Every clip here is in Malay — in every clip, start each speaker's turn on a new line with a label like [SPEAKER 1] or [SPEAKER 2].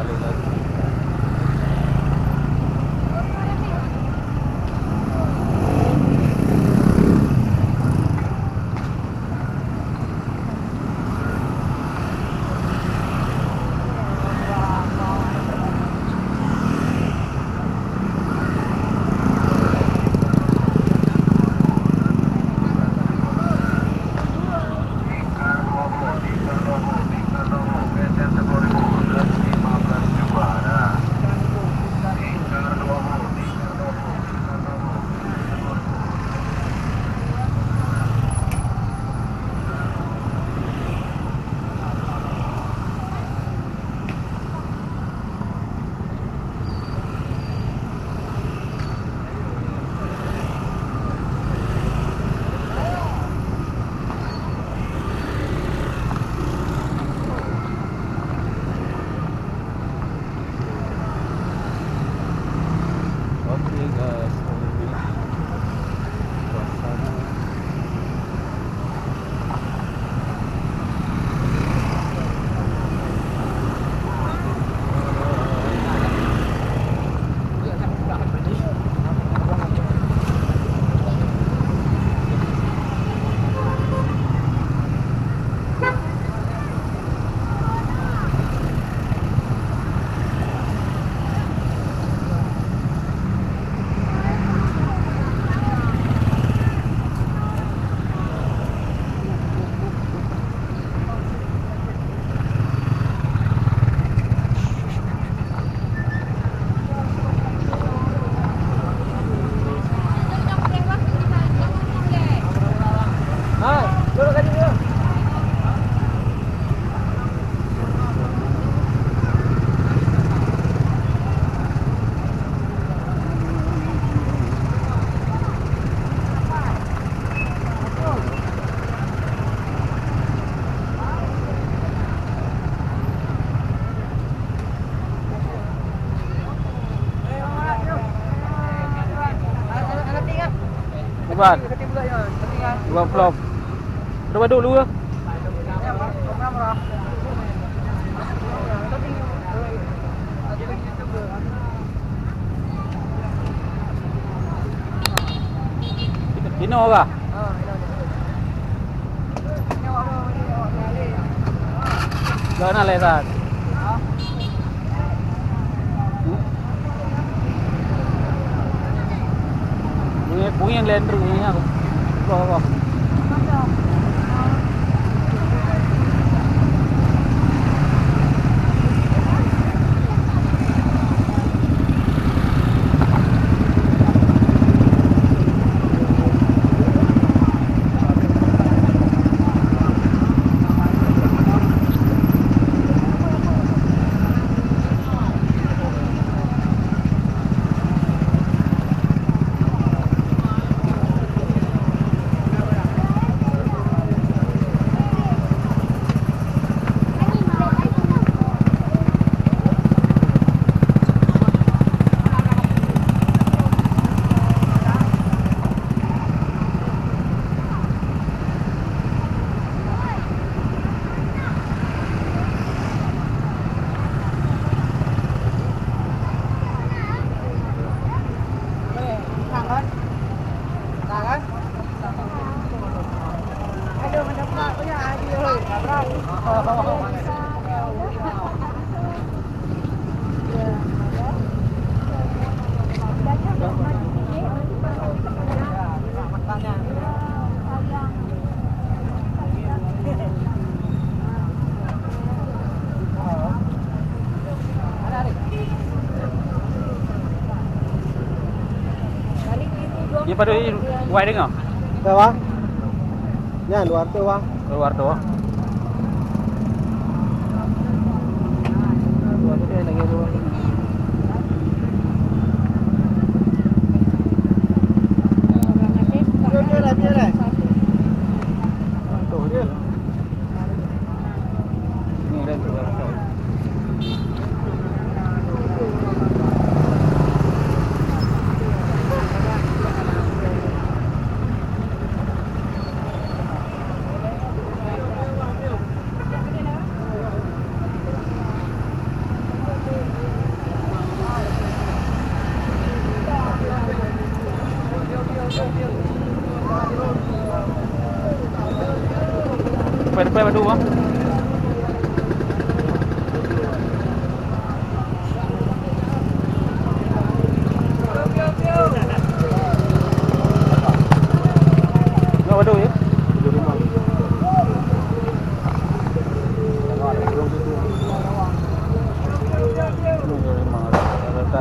[SPEAKER 1] balik lagi. Bukan. Bukan vlog. Udah baduk dulu ke? Dino kah? Gak nak lesan. Bunyi yang lain terus ni aku. Apa? Dia pada wide dengar?
[SPEAKER 2] Tahu? Ya, luar tu wah.
[SPEAKER 1] Luar tu. Luar tu dia lagi luar.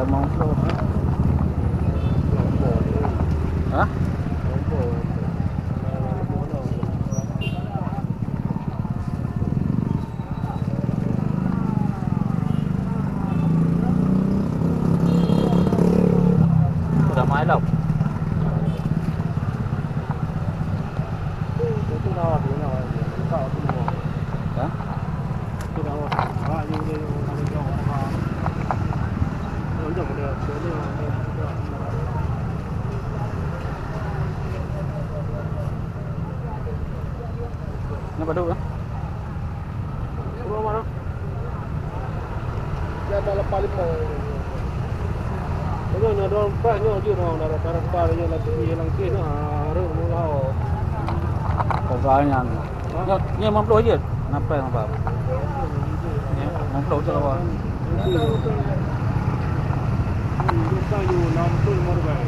[SPEAKER 1] mau upload. Hah? Sudah main dah. Hah? Kenapa dulu?
[SPEAKER 2] Mana? Dia dalam paling mau. Kalau ni ada empat ni dia orang dah tarik dia lagi hilang ke ni ada mula.
[SPEAKER 1] Soalnya ni 50 je. Kenapa apa? Ni 50 je lah.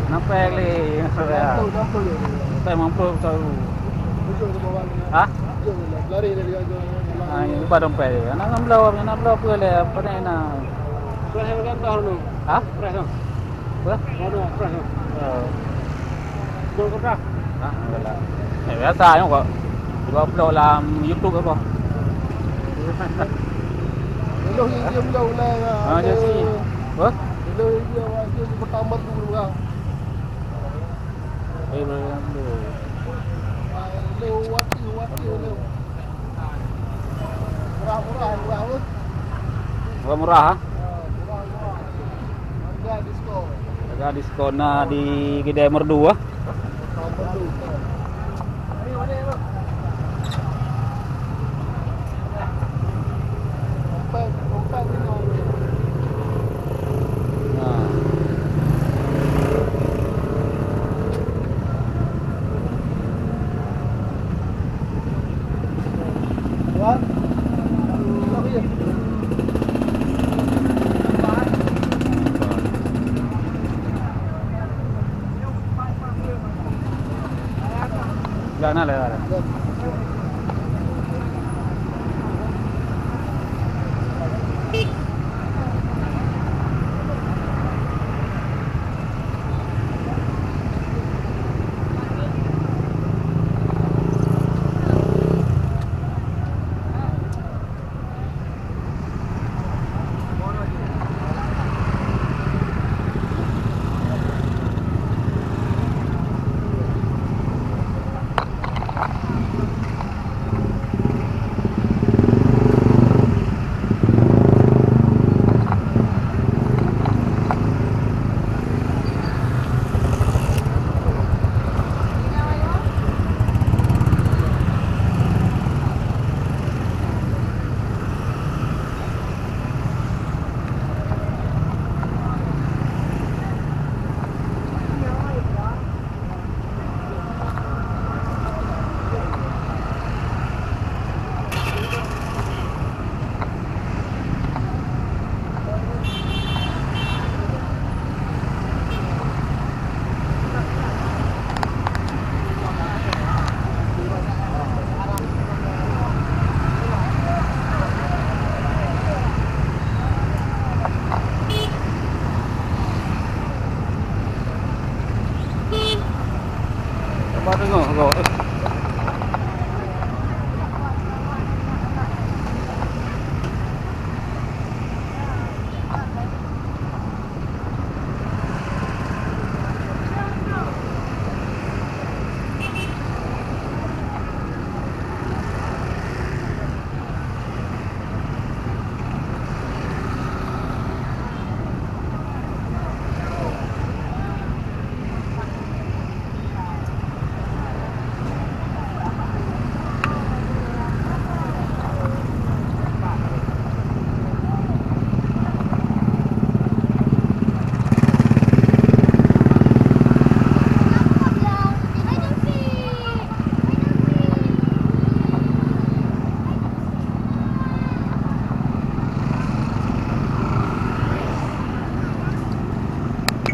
[SPEAKER 1] Kenapa le? Saya 50 tahu. Hah?
[SPEAKER 2] Lari dari aja.
[SPEAKER 1] Ini pada dompet dia. Nak belau apa le? Apa ni nak?
[SPEAKER 2] Fresh kan tahu tu.
[SPEAKER 1] Hah?
[SPEAKER 2] Fresh kan?
[SPEAKER 1] Apa?
[SPEAKER 2] Ada fresh kan? Jual kertas.
[SPEAKER 1] Hah? Enggak. Biasa je kok. Juga upload dalam YouTube apa.
[SPEAKER 2] Hello dia belau lah.
[SPEAKER 1] Dia sini. Apa?
[SPEAKER 2] Hello dia pertama tu orang. What you.
[SPEAKER 1] Murah ha?
[SPEAKER 2] Harga diskon.
[SPEAKER 1] Harga diskon di kedai merdu ah. Jangan lah. Apa tengok kau?